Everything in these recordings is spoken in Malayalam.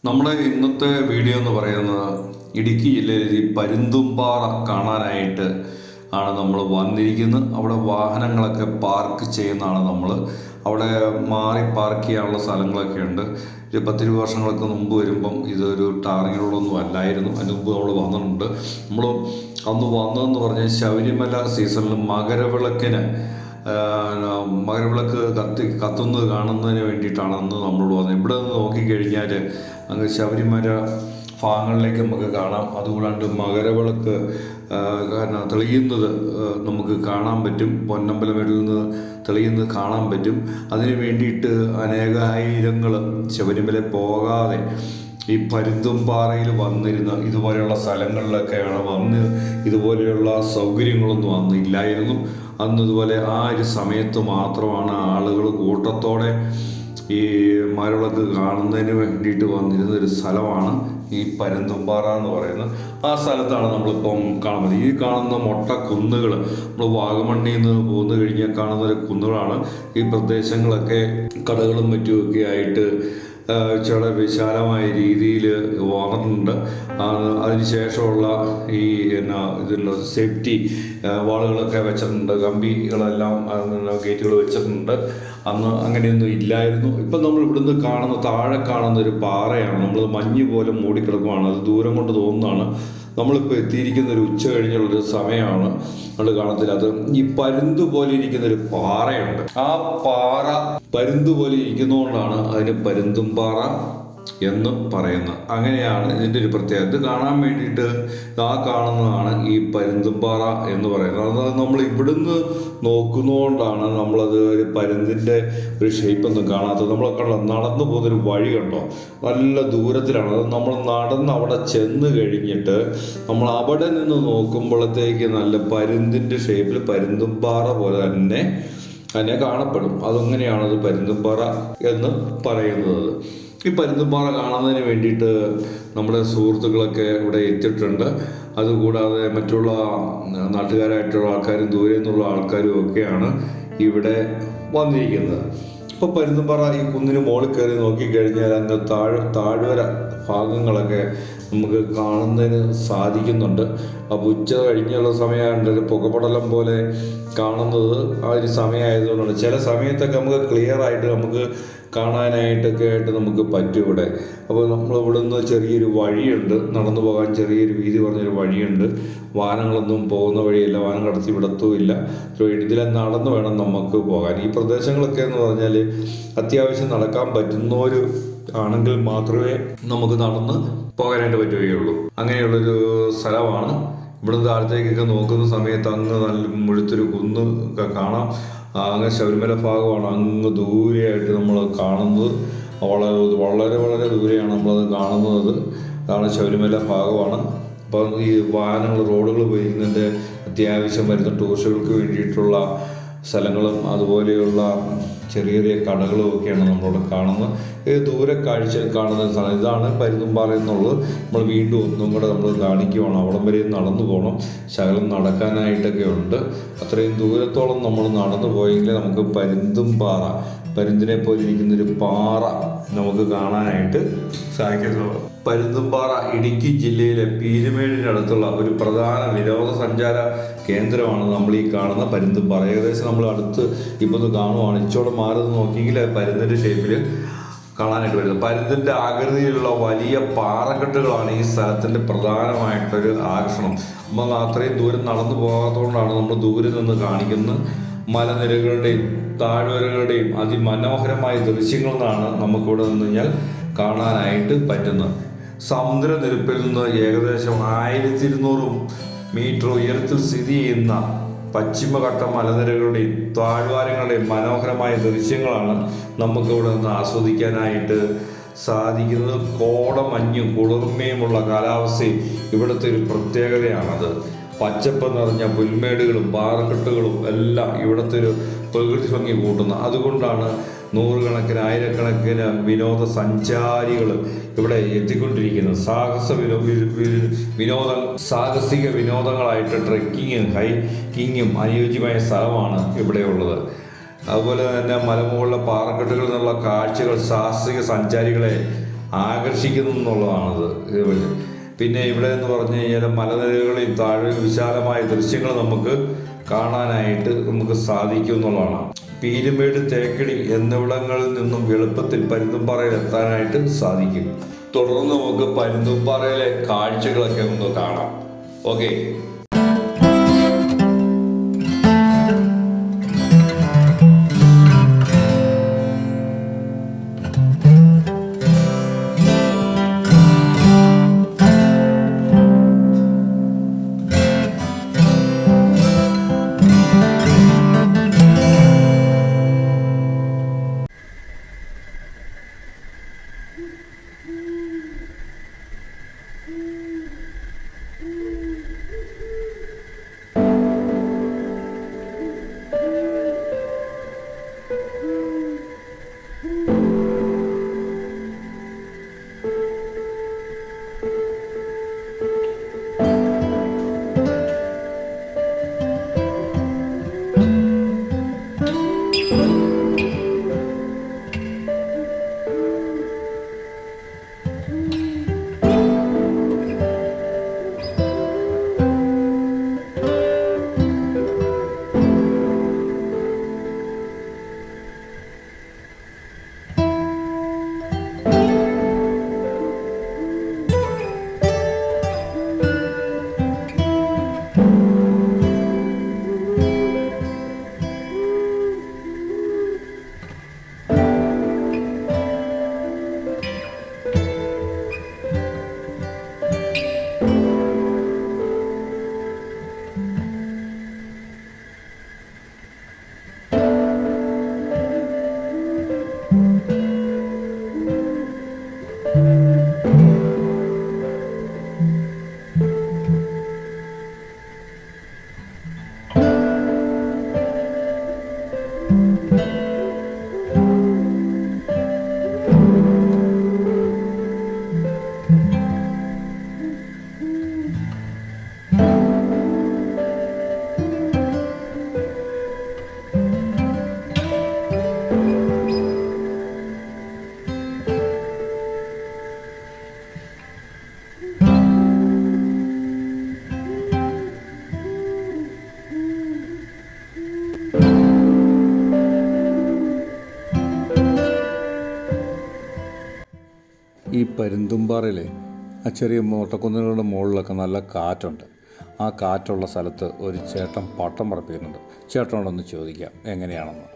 നമ്മുടെ ഇന്നത്തെ വീഡിയോ എന്ന് പറയുന്നത് ഇടുക്കി ജില്ലയിൽ ഈ പരുന്തുംപാറ കാണാനായിട്ട് ആണ് നമ്മൾ വന്നിരിക്കുന്നത്. അവിടെ വാഹനങ്ങളൊക്കെ പാർക്ക് ചെയ്യുന്നതാണ് നമ്മൾ. അവിടെ മാറി പാർക്ക് ചെയ്യാനുള്ള സ്ഥലങ്ങളൊക്കെ ഉണ്ട്. ഒരു 10-20 വർഷങ്ങൾക്ക് മുമ്പ് വരുമ്പം ഇതൊരു ടാറിംഗ് റോഡൊന്നും അല്ലായിരുന്നു. അതിന് മുമ്പ് നമ്മൾ വന്നിട്ടുണ്ട്. നമ്മൾ അന്ന് വന്നതെന്ന് പറഞ്ഞാൽ ശബരിമല സീസണിൽ മകരവിളക്ക് കത്തുന്നത് കാണുന്നതിന് വേണ്ടിയിട്ടാണ് അന്ന് നമ്മൾ വന്നത്. ഇവിടെ നിന്ന് നോക്കിക്കഴിഞ്ഞാൽ അങ്ങ് ശബരിമല ഭാഗങ്ങളിലേക്ക് നമുക്ക് കാണാം. അതുകൂടാണ്ട് മകരവിളക്ക് തെളിയുന്നത് നമുക്ക് കാണാൻ പറ്റും. പൊന്നമ്പലമേടിൽ നിന്ന് തെളിയുന്നത് കാണാൻ പറ്റും. അതിന് വേണ്ടിയിട്ട് അനേകായിരങ്ങൾ ശബരിമല പോകാതെ ഈ പരുന്തുംപാറയിൽ വന്നിരുന്ന ഇതുപോലെയുള്ള സ്ഥലങ്ങളിലൊക്കെയാണ് വന്ന്. ഇതുപോലെയുള്ള സൗകര്യങ്ങളൊന്നും അന്ന് ഇല്ലായിരുന്നു. അന്ന് ഇതുപോലെ ആ ഒരു സമയത്ത് മാത്രമാണ് ആളുകൾ കൂട്ടത്തോടെ ഈ മകരവിളക്ക് കാണുന്നതിന് വേണ്ടിയിട്ട് വന്നിരുന്ന ഒരു സ്ഥലമാണ് ഈ പരുന്തുംപാറ എന്ന് പറയുന്നത്. ആ സ്ഥലത്താണ് നമ്മളിപ്പം കാണുന്നത്. ഈ കാണുന്ന മൊട്ട കുന്നുകൾ നമ്മൾ വാഗമണ്ണിൽ നിന്ന് പോന്നു കഴിഞ്ഞാൽ കാണുന്ന ഒരു കുന്നുകളാണ്. ഈ പ്രദേശങ്ങളൊക്കെ കടകളും മറ്റുമൊക്കെ ആയിട്ട് ചില വിശാലമായ രീതിയിൽ വന്നിട്ടുണ്ട്. അതിനുശേഷമുള്ള ഈ ഇതിലുള്ള സേഫ്റ്റി വാളുകളൊക്കെ വെച്ചിട്ടുണ്ട്. കമ്പികളെല്ലാം ഗേറ്റുകൾ വെച്ചിട്ടുണ്ട്. അന്ന് അങ്ങനെയൊന്നും ഇല്ലായിരുന്നു. ഇപ്പം നമ്മൾ ഇവിടുന്ന് താഴെ കാണുന്ന ഒരു പാറയാണ്. നമ്മൾ മഞ്ഞ് പോലെ മൂടിക്കിടക്കുവാണ്. അത് ദൂരം കൊണ്ട് തോന്നുന്നതാണ്. നമ്മളിപ്പോൾ എത്തിയിരിക്കുന്ന ഒരു ഉച്ച കഴിഞ്ഞുള്ളൊരു സമയമാണ്. നമ്മൾ കാണത്തില്ല. അത് ഈ പരുന്ത് പോലെ ഇരിക്കുന്നൊരു പാറയുണ്ട്. ആ പാറ പരുന്ത് പോലെ ഇരിക്കുന്നതുകൊണ്ടാണ് അതിന് പരുന്തുംപാറ എന്ന് പറയുന്നത്. അങ്ങനെയാണ് ഇതിൻ്റെ ഒരു പ്രത്യേകത. ഇത് കാണാൻ വേണ്ടിയിട്ട് കാണുന്നതാണ് ഈ പരുന്തുംപാറ എന്ന് പറയുന്നത്. അത് നമ്മൾ ഇവിടുന്ന് നോക്കുന്നതുകൊണ്ടാണ് നമ്മളത് ഒരു പരുന്തിൻ്റെ ഒരു ഷേപ്പൊന്നും കാണാത്തത്. നമ്മളൊക്കെ നടന്നു പോകുന്നൊരു വഴി കണ്ടോ, നല്ല ദൂരത്തിലാണ്. അത് നമ്മൾ നടന്ന് അവിടെ ചെന്ന് കഴിഞ്ഞിട്ട് നമ്മൾ അവിടെ നിന്ന് നോക്കുമ്പോഴത്തേക്ക് നല്ല പരുന്തിൻ്റെ ഷേപ്പിൽ പരുന്തുംപാറ പോലെ തന്നെ കാണപ്പെടും. അതങ്ങനെയാണത് പരുന്തുംപാറ എന്ന് പറയുന്നത്. ഈ പരുന്തുംപാറ കാണുന്നതിന് വേണ്ടിയിട്ട് നമ്മുടെ സുഹൃത്തുക്കളൊക്കെ ഇവിടെ എത്തിയിട്ടുണ്ട്. അതുകൂടാതെ മറ്റുള്ള നാട്ടുകാരായിട്ടുള്ള ആൾക്കാരും ദൂരെ നിന്നുള്ള ആൾക്കാരും ഒക്കെയാണ് ഇവിടെ വന്നിരിക്കുന്നത്. ഇപ്പോൾ പരുന്തുംപാറ ഈ കുന്നിന് മുകളിൽ കയറി നോക്കിക്കഴിഞ്ഞാൽ അതിൻ്റെ താഴ്വര ഭാഗങ്ങളൊക്കെ നമുക്ക് കാണുന്നതിന് സാധിക്കുന്നുണ്ട്. അപ്പോൾ ഉച്ച കഴിഞ്ഞുള്ള സമയമുണ്ട് ഒരു പുകപടലം പോലെ കാണുന്നത് ആ ഒരു സമയമായതുകൊണ്ടാണ്. ചില സമയത്തൊക്കെ നമുക്ക് ക്ലിയർ ആയിട്ട് നമുക്ക് കാണാനായിട്ടൊക്കെ ആയിട്ട് നമുക്ക് പറ്റും ഇവിടെ. അപ്പോൾ നമ്മൾ ഇവിടെ നിന്ന് ചെറിയൊരു വഴിയുണ്ട്, നടന്നു പോകാൻ ചെറിയൊരു വീതി പറഞ്ഞൊരു വഴിയുണ്ട്. വാഹനങ്ങളൊന്നും പോകുന്ന വഴിയല്ല, വാഹനം കടത്തി വിടത്തുമില്ല. ഇതിലെ നടന്നു വേണം നമുക്ക് പോകാൻ. ഈ പ്രദേശങ്ങളൊക്കെ എന്ന് പറഞ്ഞാൽ അത്യാവശ്യം നടക്കാൻ പറ്റുന്നവർ ആണെങ്കിൽ മാത്രമേ നമുക്ക് നടന്ന് പോകാനായിട്ട് പറ്റുകയുള്ളൂ. അങ്ങനെയുള്ളൊരു സ്ഥലമാണ്. ഇവിടുന്ന് താഴത്തേക്കൊക്കെ നോക്കുന്ന സമയത്ത് അങ്ങ് നല്ല മുഴുത്തൊരു കുന്ന് ഒക്കെ കാണാം. അങ്ങ് ശബരിമല ഭാഗമാണ് അങ്ങ് ദൂരെയായിട്ട് നമ്മൾ കാണുന്നത്. വളരെ വളരെ ദൂരെയാണ് നമ്മളത് കാണുന്നത്. അതാണ് ശബരിമല ഭാഗമാണ്. അപ്പം ഈ വാഹനങ്ങൾ റോഡുകൾ ഉപയോഗിക്കുന്നതിൻ്റെ അത്യാവശ്യം വരുന്ന ടൂറിസ്റ്റുകൾക്ക് വേണ്ടിയിട്ടുള്ള സ്ഥലങ്ങളും അതുപോലെയുള്ള ചെറിയ ചെറിയ കടകളും ഒക്കെയാണ് നമ്മളിവിടെ കാണുന്നത്. ഇത് ദൂരെ കാഴ്ചയിൽ കാണുന്ന സ്ഥലം ഇതാണ് പരുന്തുംപാറ എന്നുള്ളത്. നമ്മൾ വീണ്ടും ഒന്നും കൂടെ നമ്മൾ കാണിക്കുവാണ്. അവിടം വരെ നടന്നു പോകണം, ശകലം നടക്കാനായിട്ടൊക്കെ ഉണ്ട്. അത്രയും ദൂരത്തോളം നമ്മൾ നടന്നു പോയെങ്കിൽ നമുക്ക് പരുന്തുംപാറ, പരുന്തിനെ പോലെ ഇരിക്കുന്നൊരു പാറ നമുക്ക് കാണാനായിട്ട് സാധിക്കുന്നുള്ളൂ. പരുന്തുംപാറ ഇടുക്കി ജില്ലയിലെ പീരുമേടിനടുത്തുള്ള ഒരു പ്രധാന വിനോദസഞ്ചാര കേന്ദ്രമാണ് നമ്മൾ ഈ കാണുന്ന പരുന്തുംപാറ. ഏകദേശം നമ്മൾ അടുത്ത് ഇപ്പോൾ ഒന്ന് കാണുവാണ്. ഇച്ചോടെ മാറി നോക്കിയെങ്കിൽ പരുന്തിൻ്റെ ഷേപ്പിൽ കാണാനായിട്ട് വരുന്നത്. പരുന്തിൻ്റെ ആകൃതിയിലുള്ള വലിയ പാറക്കെട്ടുകളാണ് ഈ സ്ഥലത്തിൻ്റെ പ്രധാനമായിട്ടൊരു ആകർഷണം. നമ്മൾ അത്രയും ദൂരം നടന്നു പോകാത്തതുകൊണ്ടാണ് നമ്മൾ ദൂരെ നിന്ന് കാണിക്കുന്നത്. മലനിരകളുടെയും താഴ്വരകളുടെയും അതിമനോഹരമായ ദൃശ്യങ്ങളാണ് നമുക്കിവിടെ നിന്ന് കഴിഞ്ഞാൽ കാണാനായിട്ട് പറ്റുന്നത്. സമുദ്രനിരപ്പിൽ നിന്ന് ഏകദേശം 1200 മീറ്റർ ഉയരത്തിൽ സ്ഥിതി ചെയ്യുന്ന പശ്ചിമഘട്ട മലനിരകളുടെയും താഴ്വാരങ്ങളുടെയും മനോഹരമായ ദൃശ്യങ്ങളാണ് നമുക്കിവിടെ നിന്ന് ആസ്വദിക്കാനായിട്ട് സാധിക്കുന്നത്. കോടമഞ്ഞും കുളിർമയുമുള്ള കാലാവസ്ഥയും ഇവിടുത്തെ ഒരു പ്രത്യേകതയാണത്. പച്ചപ്പ് നിറഞ്ഞ പുൽമേടുകളും പാറക്കെട്ടുകളും എല്ലാം ഇവിടുത്തെ ഒരു പ്രകൃതി ഭംഗി കൂട്ടുന്നു. അതുകൊണ്ടാണ് നൂറുകണക്കിന് ആയിരക്കണക്കിന് വിനോദസഞ്ചാരികൾ ഇവിടെ എത്തിക്കൊണ്ടിരിക്കുന്നത്. സാഹസിക വിനോദങ്ങളായിട്ട് ട്രെക്കിങ്ങും ഹൈക്കിങ്ങും അനുയോജ്യമായ സ്ഥലമാണ് ഇവിടെയുള്ളത്. അതുപോലെ തന്നെ മലമുകളിലെ പാറക്കെട്ടുകളിൽ നിന്നുള്ള കാഴ്ചകൾ സാഹസിക സഞ്ചാരികളെ ആകർഷിക്കുന്നു എന്നുള്ളതാണത് ഇതുപോലെ. പിന്നെ ഇവിടെ എന്ന് പറഞ്ഞു കഴിഞ്ഞാൽ മലനിരകളെയും താഴെ വിശാലമായ ദൃശ്യങ്ങൾ നമുക്ക് കാണാനായിട്ട് നമുക്ക് സാധിക്കും എന്നുള്ളതാണ്. പീരുമേട്, തേക്കടി എന്നിവിടങ്ങളിൽ നിന്നും എളുപ്പത്തിൽ പരുന്തുംപാറയിൽ എത്താനായിട്ട് സാധിക്കും. തുടർന്ന് നമുക്ക് പരുന്തുംപാറയിലെ കാഴ്ചകളൊക്കെ ഒന്ന് കാണാം. ഓക്കെ. ഈ പരുന്തുംപാറയിലെ ആ ചെറിയ മോട്ടക്കുന്നുകളുടെ മുകളിലൊക്കെ നല്ല കാറ്റുണ്ട്. ആ കാറ്റുള്ള സ്ഥലത്ത് ഒരു ചേട്ടൻ പട്ടം പറപ്പിക്കുന്നുണ്ട്. ചേട്ടനോടൊന്ന് ചോദിക്കാം എങ്ങനെയാണെന്ന്.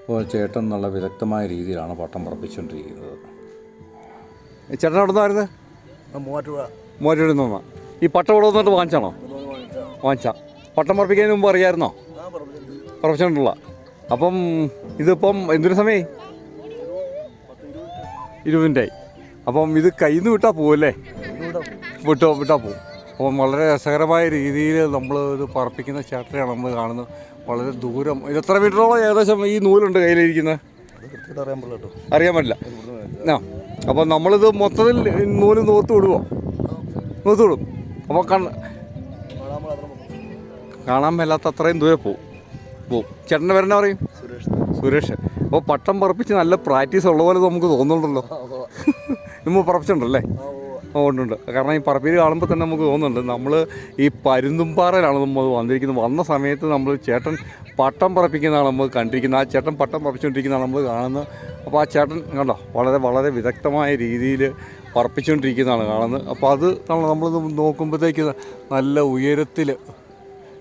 അപ്പോൾ ചേട്ടൻ നല്ല വിദഗ്ധമായ രീതിയിലാണ് പട്ടം പറപ്പിച്ചുകൊണ്ടിരിക്കുന്നത്. ചേട്ടൻ എവിടെ നിന്നായിരുന്നു? മൂവാറ്റുപുഴ നിന്നാ. ഈ പട്ടം ഇവിടെ വന്നിട്ട് വാങ്ങിച്ചാണോ? വാങ്ങിച്ചാ. പട്ടം പറപ്പിക്കുന്നതിന് മുമ്പ് അറിയാമായിരുന്നോ? പറപ്പിച്ചിട്ടുള്ള. അപ്പം ഇതിപ്പം എന്തൊരു സമയമായി? 20 മിനിറ്റായി. അപ്പം ഇത് കയ്യിൽ നിന്ന് വിട്ടാൽ പോവല്ലേ? വിട്ടാൽ പോവും. അപ്പം വളരെ രസകരമായ രീതിയിൽ നമ്മൾ ഇത് പറപ്പിക്കുന്ന ചേട്ടനെയാണ് നമ്മൾ കാണുന്നത്. വളരെ ദൂരം. ഇത് എത്ര മീറ്ററോളം ഏകദേശം ഈ നൂലുണ്ട് കയ്യിലിരിക്കുന്നത്? അറിയാൻ പറ്റില്ല. ആ, അപ്പം നമ്മളിത് മൊത്തത്തിൽ നൂല് നൂത്ത് വിടുമോ? നൂത്ത് വിടും. അപ്പോൾ കാണാൻ മേലാത്ത അത്രയും ദൂരെ പോവും. ചേട്ടൻ്റെ പേരെന്നാ പറയും? സുരേഷ്. അപ്പോൾ പട്ടം പറപ്പിച്ച് നല്ല പ്രാക്ടീസ് ഉള്ള പോലെ നമുക്ക് തോന്നുന്നുണ്ടല്ലോ. നമ്മൾ പറപ്പിച്ചിട്ടുണ്ടല്ലേ? ഉണ്ട്. കാരണം ഈ പറപ്പിൽ കാണുമ്പോൾ തന്നെ നമുക്ക് തോന്നുന്നുണ്ട് നമ്മൾ ഈ പരുന്തുംപാറയിലാണ് നമ്മൾ വന്നിരിക്കുന്നത്. വന്ന സമയത്ത് നമ്മൾ ചേട്ടൻ പട്ടം പറപ്പിക്കുന്നതാണ് നമ്മൾ കണ്ടിരിക്കുന്നത്. ആ ചേട്ടൻ പട്ടം പറപ്പിച്ചുകൊണ്ടിരിക്കുന്നതാണ് നമ്മൾ കാണുന്നത്. അപ്പോൾ ആ ചേട്ടൻ കണ്ടോ വളരെ വളരെ വിദഗ്ധമായ രീതിയിൽ പറപ്പിച്ചുകൊണ്ടിരിക്കുന്നതാണ് കാണുന്നത്. അപ്പോൾ അത് നമ്മൾ നോക്കുമ്പോഴത്തേക്ക് നല്ല ഉയരത്തിൽ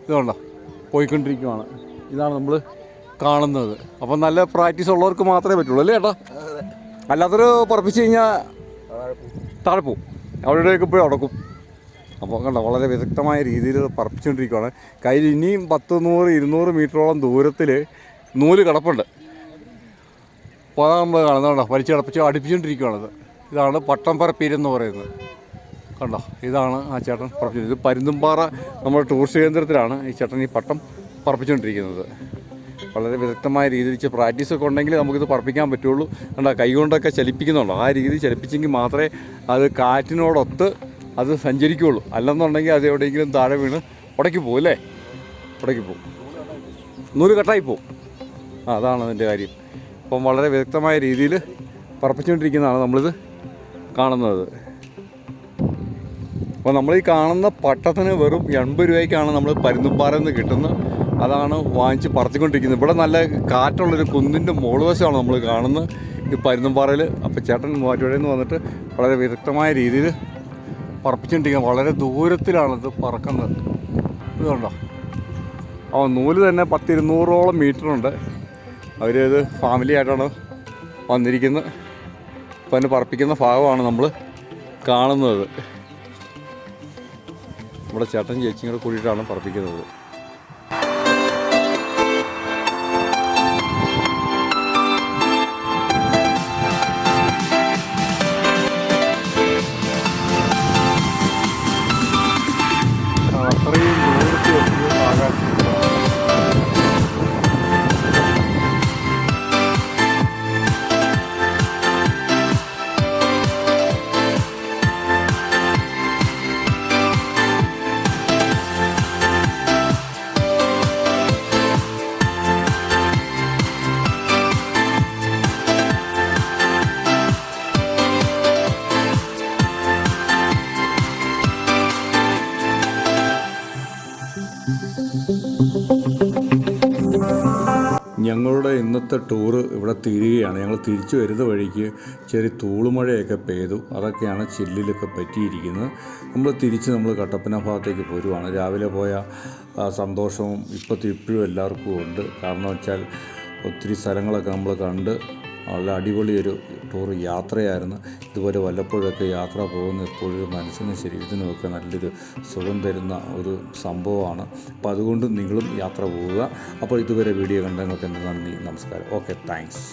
ഇതുണ്ടോ പോയിക്കൊണ്ടിരിക്കുകയാണ്. ഇതാണ് നമ്മൾ കാണുന്നത്. അപ്പം നല്ല പ്രാക്ടീസ് ഉള്ളവർക്ക് മാത്രമേ പറ്റുള്ളൂ അല്ലേ ചേട്ടാ? അല്ലാത്തൊരു പറപ്പിച്ച് കഴിഞ്ഞാൽ താഴെ പോവും, അവിടെയൊക്കെ പോയി അടക്കും. അപ്പോൾ കണ്ടോ വളരെ വിദഗ്ധമായ രീതിയിൽ പറപ്പിച്ചുകൊണ്ടിരിക്കുകയാണ്. കയ്യിൽ ഇനിയും 100-200 മീറ്ററോളം ദൂരത്തിൽ നൂല് കിടപ്പുണ്ട്. അപ്പോൾ അതാണ് നമ്മൾ കാണുന്നത്. കണ്ടോ വലിച്ച് കിടപ്പിച്ച് അടുപ്പിച്ചുകൊണ്ടിരിക്കുകയാണത്. ഇതാണ് പട്ടം പറപ്പീരെന്ന് പറയുന്നത്. കണ്ടോ ഇതാണ് ആ ചേട്ടൻ പറപ്പിച്ചത്. ഇത് പരുന്തുംപാറ നമ്മുടെ ടൂറിസ്റ്റ് കേന്ദ്രത്തിലാണ് ഈ ചേട്ടൻ ഈ പട്ടം പറപ്പിച്ചുകൊണ്ടിരിക്കുന്നത്. വളരെ വിദഗ്ധമായ രീതിയിൽ പ്രാക്ടീസൊക്കെ ഉണ്ടെങ്കിൽ നമുക്കിത് പറപ്പിക്കാൻ പറ്റുള്ളൂ. കണ്ടോ കൈ കൊണ്ടൊക്കെ ചലിപ്പിക്കുന്നുണ്ടോ? ആ രീതി ചലിപ്പിച്ചെങ്കിൽ മാത്രമേ അത് കാറ്റിനോടൊത്ത് അത് സഞ്ചരിക്കുകയുള്ളൂ. അല്ലെന്നുണ്ടെങ്കിൽ അത് എവിടെയെങ്കിലും താഴെ വീണ് ഉടക്കി പോകും അല്ലേ? ഉടക്കി പോകും, നൂല് കട്ടായി പോവും. അതാണ് അതിൻ്റെ കാര്യം. അപ്പം വളരെ വിദഗ്ധമായ രീതിയിൽ പറപ്പിച്ചുകൊണ്ടിരിക്കുന്നതാണ് നമ്മളിത് കാണുന്നത്. അപ്പോൾ നമ്മൾ ഈ കാണുന്ന പട്ടത്തിന് വെറും 80 രൂപയ്ക്കാണ് നമ്മൾ പരുന്തുംപാറയിൽ നിന്ന് കിട്ടുന്നത്. അതാണ് വാങ്ങിച്ച് പറത്തിക്കൊണ്ടിരിക്കുന്നത്. ഇവിടെ നല്ല കാറ്റുള്ളൊരു കുന്നിൻ്റെ മുകൾവശമാണ് നമ്മൾ കാണുന്നത് ഈ പരുന്തുംപാറയിൽ. അപ്പോൾ ചേട്ടൻ മൂവാറ്റുപുഴയിൽ നിന്ന് വന്നിട്ട് വളരെ വിദഗ്ധമായ രീതിയിൽ പറപ്പിച്ചുകൊണ്ടിരിക്കുന്നത്. വളരെ ദൂരത്തിലാണിത് പറക്കുന്നത്. ഇതുണ്ടോ, നൂല് തന്നെ 10-200ഓളം മീറ്ററുണ്ട്. അവരത് ഫാമിലി ആയിട്ടാണ് വന്നിരിക്കുന്നത്. അപ്പോൾ അതിന് പറപ്പിക്കുന്ന ഭാഗമാണ് നമ്മൾ കാണുന്നത്. നമ്മുടെ ചേട്ടൻ ചേച്ചിയും കൂടെ കൂടിയിട്ടാണ് പറപ്പിക്കുന്നത്. അത്രയും ദൂരത്തിൽ ആകാശം. ഞങ്ങളുടെ ഇന്നത്തെ ടൂറ് ഇവിടെ തീരുകയാണ്. ഞങ്ങൾ തിരിച്ചു വരുന്ന വഴിക്ക് ചെറിയ തൂളുമഴയൊക്കെ പെയ്തു. അതൊക്കെയാണ് ചില്ലിലൊക്കെ പറ്റിയിരിക്കുന്നത്. നമ്മൾ കട്ടപ്പന ഭാഗത്തേക്ക് പോരുവാണ്. രാവിലെ പോയ സന്തോഷവും ഇപ്പോഴും എല്ലാവർക്കും ഉണ്ട്. കാരണം വെച്ചാൽ ഒത്തിരി സ്ഥലങ്ങളൊക്കെ നമ്മൾ കണ്ട് നല്ല അടിപൊളിയൊരു ടൂർ യാത്രയായിരുന്നു. ഇതുപോലെ വല്ലപ്പോഴൊക്കെ യാത്ര പോകുന്ന എപ്പോഴും മനസ്സിനും ശരീരത്തിനുമൊക്കെ നല്ലൊരു സുഖം തരുന്ന ഒരു സംഭവമാണ്. അപ്പോൾ അതുകൊണ്ട് നിങ്ങളും യാത്ര പോവുക. അപ്പോൾ ഇതുവരെ വീഡിയോ കണ്ടങ്ങൾക്ക് എൻ്റെ നന്ദി, നമസ്കാരം. Okay, thanks.